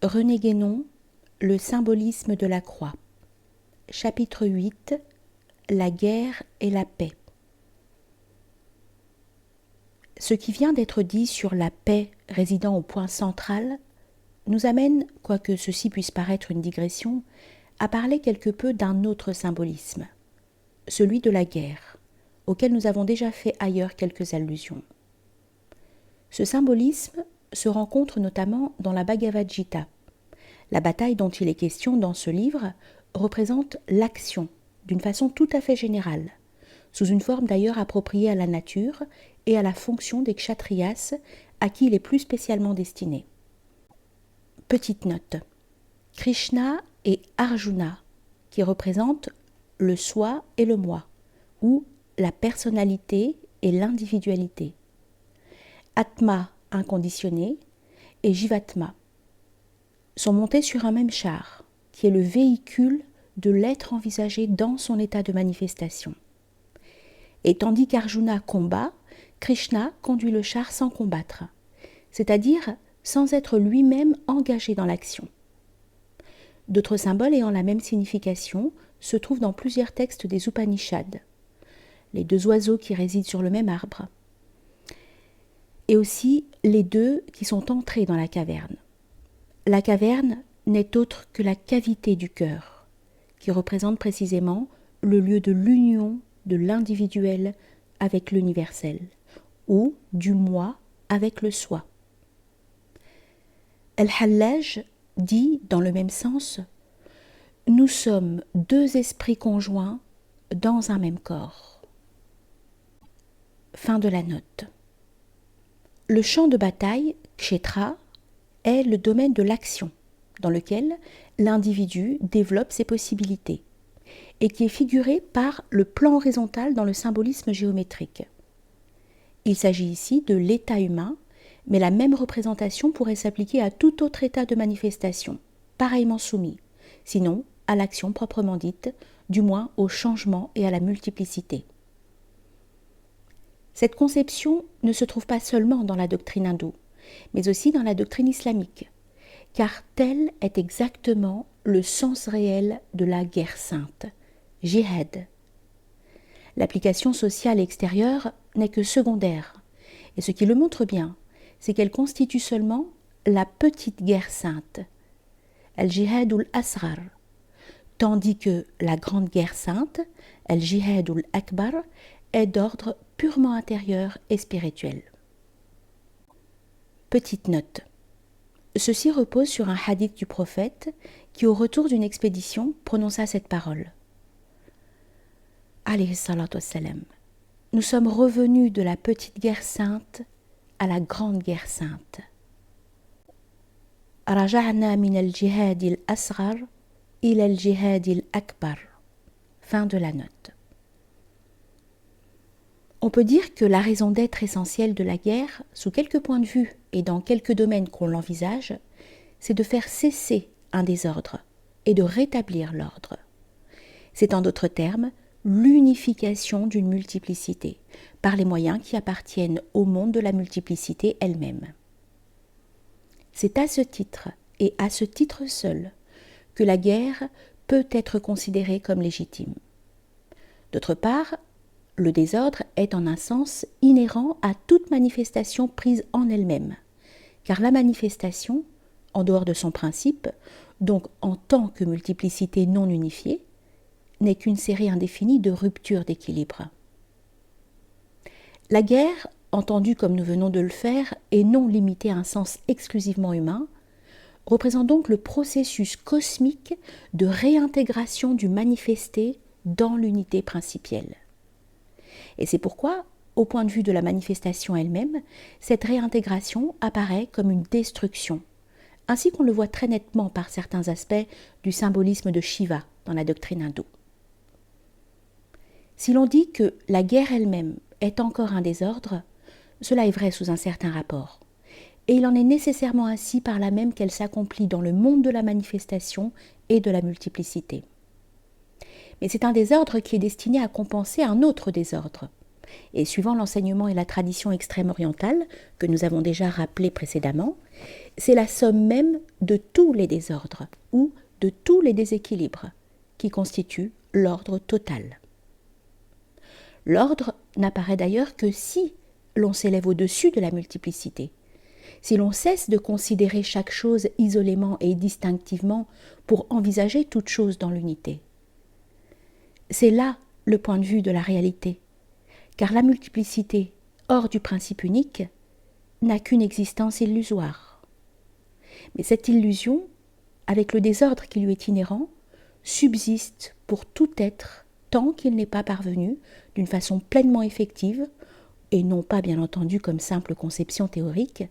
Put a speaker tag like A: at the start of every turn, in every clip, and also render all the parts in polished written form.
A: René Guénon, le symbolisme de la croix. Chapitre 8. La guerre et la paix. Ce qui vient d'être dit sur la paix résidant au point central nous amène, quoique ceci puisse paraître une digression, à parler quelque peu d'un autre symbolisme, celui de la guerre, auquel nous avons déjà fait ailleurs quelques allusions. Ce symbolisme se rencontre notamment dans la Bhagavad Gita. La bataille dont il est question dans ce livre représente l'action d'une façon tout à fait générale, sous une forme d'ailleurs appropriée à la nature et à la fonction des kshatriyas à qui il est plus spécialement destiné. Petite note. Krishna et Arjuna, qui représentent le soi et le moi, ou la personnalité et l'individualité. Atma inconditionné et Jivatma sont montés sur un même char, qui est le véhicule de l'être envisagé dans son état de manifestation. Et tandis qu'Arjuna combat, Krishna conduit le char sans combattre, c'est-à-dire sans être lui-même engagé dans l'action. D'autres symboles ayant la même signification se trouvent dans plusieurs textes des Upanishads. Les deux oiseaux qui résident sur le même arbre, et aussi les deux qui sont entrés dans la caverne. La caverne n'est autre que la cavité du cœur, qui représente précisément le lieu de l'union de l'individuel avec l'universel, ou du moi avec le soi. El-Hallaj dit dans le même sens « Nous sommes deux esprits conjoints dans un même corps ». Fin de la note. Le champ de bataille, Kshetra, est le domaine de l'action, dans lequel l'individu développe ses possibilités, et qui est figuré par le plan horizontal dans le symbolisme géométrique. Il s'agit ici de l'état humain, mais la même représentation pourrait s'appliquer à tout autre état de manifestation, pareillement soumis, sinon à l'action proprement dite, du moins au changement et à la multiplicité. Cette conception ne se trouve pas seulement dans la doctrine hindoue, mais aussi dans la doctrine islamique, car tel est exactement le sens réel de la guerre sainte, jihad. L'application sociale extérieure n'est que secondaire, et ce qui le montre bien, c'est qu'elle constitue seulement la petite guerre sainte, al-jihad ul-asrar, tandis que la grande guerre sainte, al-jihad ul-akbar, est d'ordre purement intérieur et spirituel. Petite note. Ceci repose sur un hadith du prophète qui, au retour d'une expédition, prononça cette parole. Alayhi salatu wassalam. Nous sommes revenus de la petite guerre sainte à la grande guerre sainte. Raja'na min al-jihad al-asghar ila al-jihad al-akbar. Fin de la note. On peut dire que la raison d'être essentielle de la guerre, sous quelques points de vue et dans quelques domaines qu'on l'envisage, c'est de faire cesser un désordre et de rétablir l'ordre. C'est en d'autres termes l'unification d'une multiplicité, par les moyens qui appartiennent au monde de la multiplicité elle-même. C'est à ce titre, et à ce titre seul, que la guerre peut être considérée comme légitime. D'autre part, le désordre est en un sens inhérent à toute manifestation prise en elle-même, car la manifestation, en dehors de son principe, donc en tant que multiplicité non unifiée, n'est qu'une série indéfinie de ruptures d'équilibre. La guerre, entendue comme nous venons de le faire, et non limitée à un sens exclusivement humain, représente donc le processus cosmique de réintégration du manifesté dans l'unité principielle. Et c'est pourquoi, au point de vue de la manifestation elle-même, cette réintégration apparaît comme une destruction, ainsi qu'on le voit très nettement par certains aspects du symbolisme de Shiva dans la doctrine hindoue. Si l'on dit que la guerre elle-même est encore un désordre, cela est vrai sous un certain rapport, et il en est nécessairement ainsi par là même qu'elle s'accomplit dans le monde de la manifestation et de la multiplicité. Mais c'est un désordre qui est destiné à compenser un autre désordre, Et suivant l'enseignement et la tradition extrême orientale, que nous avons déjà rappelé précédemment, c'est la somme même de tous les désordres ou de tous les déséquilibres qui constituent l'ordre total. L'ordre n'apparaît d'ailleurs que si l'on s'élève au-dessus de la multiplicité, si l'on cesse de considérer chaque chose isolément et distinctivement pour envisager toute chose dans l'unité. C'est là le point de vue de la réalité, car la multiplicité, hors du principe unique, n'a qu'une existence illusoire. Mais cette illusion, avec le désordre qui lui est inhérent, subsiste pour tout être tant qu'il n'est pas parvenu, d'une façon pleinement effective, et non pas bien entendu comme simple conception théorique,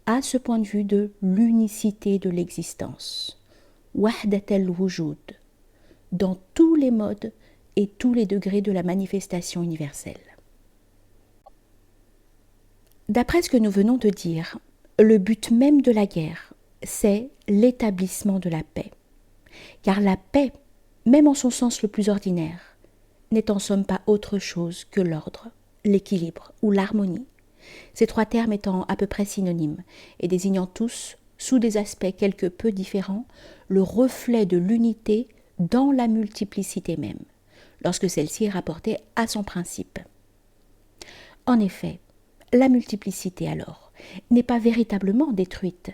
A: à ce point de vue de l'unicité de l'existence, wahdat al-wujud, dans tous les modes et tous les degrés de la manifestation universelle. D'après ce que nous venons de dire, le but même de la guerre, c'est l'établissement de la paix. Car la paix, même en son sens le plus ordinaire, n'est en somme pas autre chose que l'ordre, l'équilibre ou l'harmonie, ces trois termes étant à peu près synonymes et désignant tous, sous des aspects quelque peu différents, le reflet de l'unité dans la multiplicité même, lorsque celle-ci est rapportée à son principe. En effet, la multiplicité alors n'est pas véritablement détruite,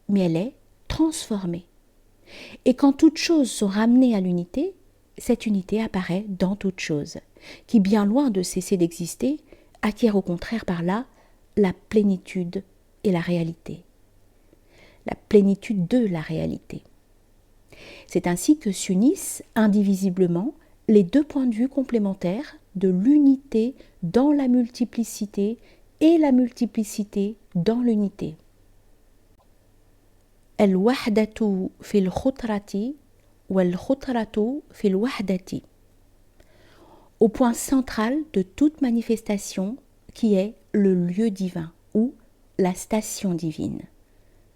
A: mais elle est transformée. Et quand toutes choses sont ramenées à l'unité, cette unité apparaît dans toutes choses, qui, bien loin de cesser d'exister, acquiert au contraire par là la plénitude et la réalité. La plénitude de la réalité. C'est ainsi que s'unissent indivisiblement les deux points de vue complémentaires de l'unité dans la multiplicité et la multiplicité dans l'unité. Al-wahdatu fil khutrati wal khutratu fil wahdati. Au point central de toute manifestation qui est le lieu divin ou la station divine.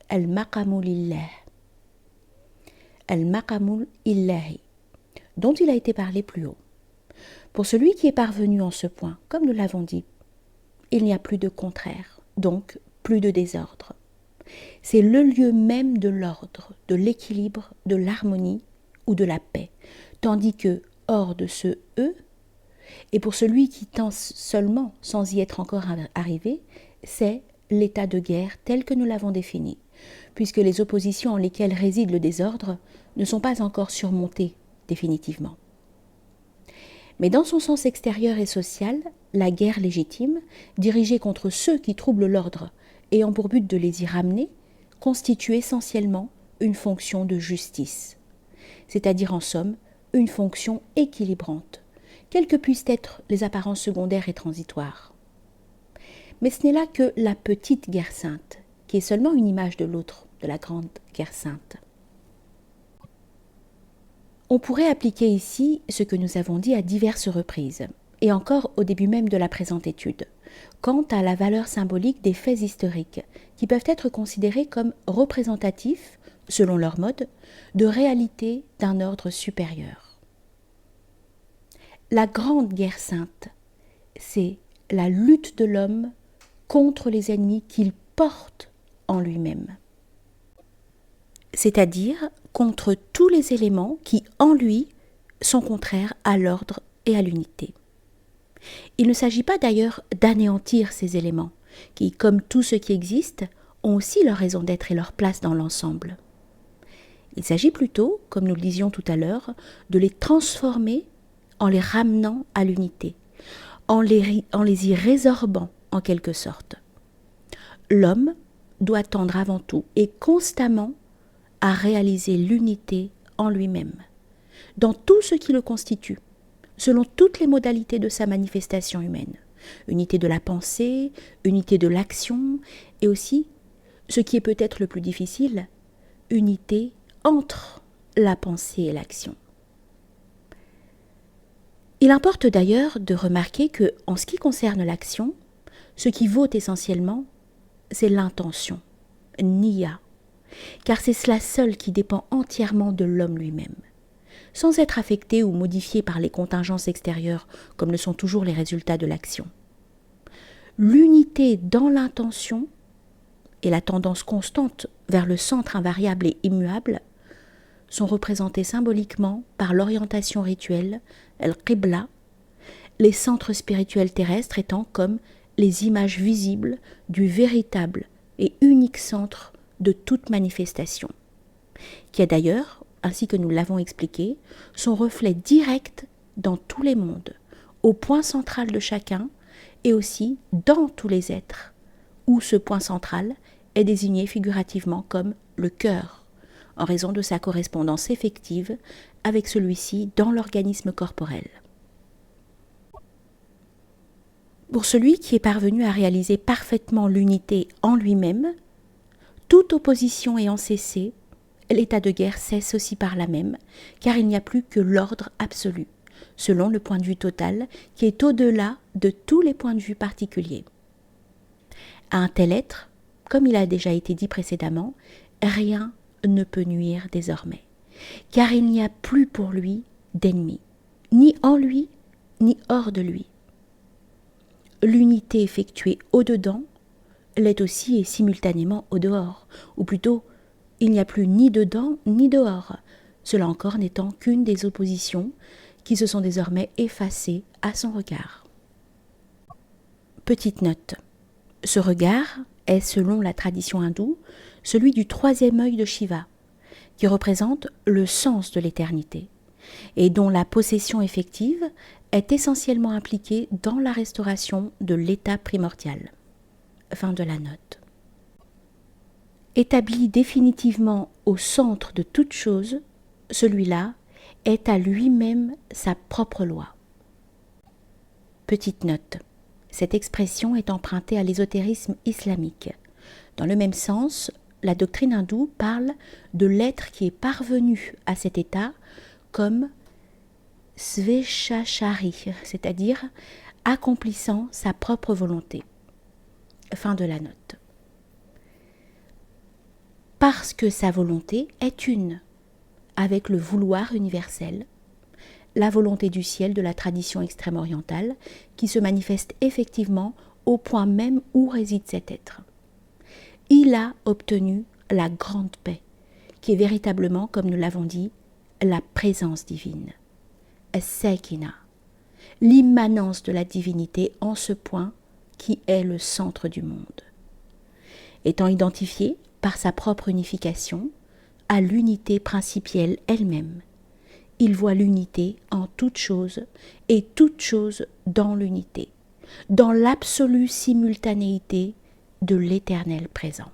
A: Al-maqamu lillah. Al-maqamu illahi, dont il a été parlé plus haut. Pour celui qui est parvenu en ce point, comme nous l'avons dit, il n'y a plus de contraire, donc plus de désordre. C'est le lieu même de l'ordre, de l'équilibre, de l'harmonie ou de la paix, tandis que, hors de ce « e », et pour celui qui tend seulement sans y être encore arrivé, c'est l'état de guerre tel que nous l'avons défini, puisque les oppositions en lesquelles réside le désordre ne sont pas encore surmontées définitivement. Mais dans son sens extérieur et social, la guerre légitime, dirigée contre ceux qui troublent l'ordre, ayant pour but de les y ramener, constitue essentiellement une fonction de justice, c'est-à-dire en somme une fonction équilibrante, quelles que puissent être les apparences secondaires et transitoires. Mais ce n'est là que la petite guerre sainte, qui est seulement une image de l'autre, de la grande guerre sainte. On pourrait appliquer ici ce que nous avons dit à diverses reprises, et encore au début même de la présente étude, quant à la valeur symbolique des faits historiques, qui peuvent être considérés comme représentatifs, selon leur mode, de réalité d'un ordre supérieur. La grande guerre sainte, c'est la lutte de l'homme contre les ennemis qu'il porte en lui-même, c'est-à-dire contre tous les éléments qui, en lui, sont contraires à l'ordre et à l'unité. Il ne s'agit pas d'ailleurs d'anéantir ces éléments, qui, comme tout ce qui existe, ont aussi leur raison d'être et leur place dans l'ensemble. Il s'agit plutôt, comme nous le disions tout à l'heure, de les transformer en les ramenant à l'unité, en les y résorbant en quelque sorte. L'homme doit tendre avant tout et constamment à réaliser l'unité en lui-même, dans tout ce qui le constitue, selon toutes les modalités de sa manifestation humaine. Unité de la pensée, unité de l'action, et aussi, ce qui est peut-être le plus difficile, unité entre la pensée et l'action. Il importe d'ailleurs de remarquer que, en ce qui concerne l'action, ce qui vaut essentiellement, c'est l'intention, niya, car c'est cela seul qui dépend entièrement de l'homme lui-même, sans être affecté ou modifié par les contingences extérieures, comme le sont toujours les résultats de l'action. l'unité dans l'intention et la tendance constante vers le centre invariable et immuable sont représentés symboliquement par l'orientation rituelle, el-Qibla, les centres spirituels terrestres étant comme les images visibles du véritable et unique centre de toute manifestation, qui est d'ailleurs, ainsi que nous l'avons expliqué, son reflet direct dans tous les mondes, au point central de chacun et aussi dans tous les êtres, où ce point central est désigné figurativement comme le cœur, en raison de sa correspondance effective avec celui-ci dans l'organisme corporel. Pour celui qui est parvenu à réaliser parfaitement l'unité en lui-même, toute opposition ayant cessé, l'état de guerre cesse aussi par là même, car il n'y a plus que l'ordre absolu, selon le point de vue total, qui est au-delà de tous les points de vue particuliers. À un tel être, comme il a déjà été dit précédemment, rien ne peut nuire désormais, car il n'y a plus pour lui d'ennemi, ni en lui, ni hors de lui. L'unité effectuée au-dedans l'est aussi et simultanément au-dehors, ou plutôt, il n'y a plus ni dedans ni dehors, cela encore n'étant qu'une des oppositions qui se sont désormais effacées à son regard. Petite note, ce regard est, selon la tradition hindoue, celui du troisième œil de Shiva, qui représente le sens de l'éternité, et dont la possession effective est essentiellement impliquée dans la restauration de l'état primordial. Fin de la note. Établi définitivement au centre de toute chose, celui-là est à lui-même sa propre loi. Petite note. Cette expression est empruntée à l'ésotérisme islamique. Dans le même sens, la doctrine hindoue parle de l'être qui est parvenu à cet état comme sveshachari, c'est-à-dire accomplissant sa propre volonté. Fin de la note. Parce que sa volonté est une, avec le vouloir universel, la volonté du ciel de la tradition extrême-orientale, qui se manifeste effectivement au point même où réside cet être. Il a obtenu la grande paix, qui est véritablement, comme nous l'avons dit, la présence divine, As-Sakina, l'immanence de la divinité en ce point qui est le centre du monde. Étant identifié par sa propre unification à l'unité principielle elle-même, il voit l'unité en toute chose et toute chose dans l'unité, dans l'absolue simultanéité de l'éternel présent.